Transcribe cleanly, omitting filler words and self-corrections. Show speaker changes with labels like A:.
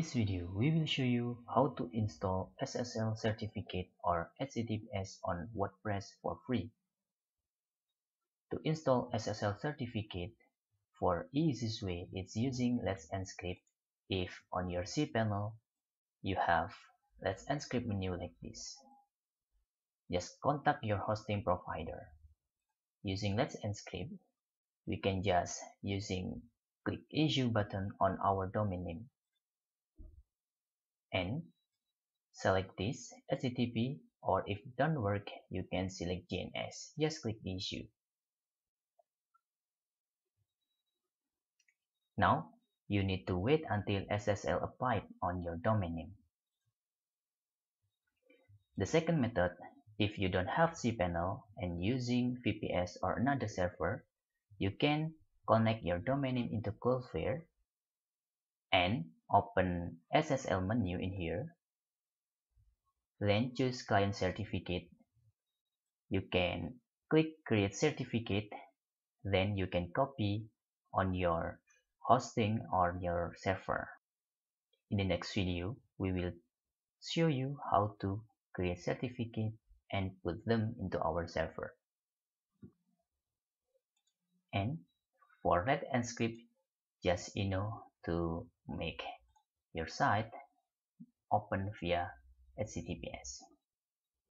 A: this video, we will show you how to install SSL certificate or HTTPS on WordPress for free. To install SSL certificate, for easiest way, it's using Let's Encrypt. If on your cPanel you have Let's Encrypt menu like this, just contact your hosting provider. Using Let's Encrypt, we can just click issue button on our domain name and select this HTTP, or if it don't work, you can select DNS. Just click issue. Now, you need to wait until SSL applied on your domain name. The second method, if you don't have cPanel and using VPS or another server, you can connect your domain name into Cloudflare and open SSL menu in here. Then choose client certificate. You can click create certificate. Then you can copy on your hosting or your server. In the next video, we will show you how to create certificate and put them into our server. And for Let's Encrypt, just to make your site open via HTTPS.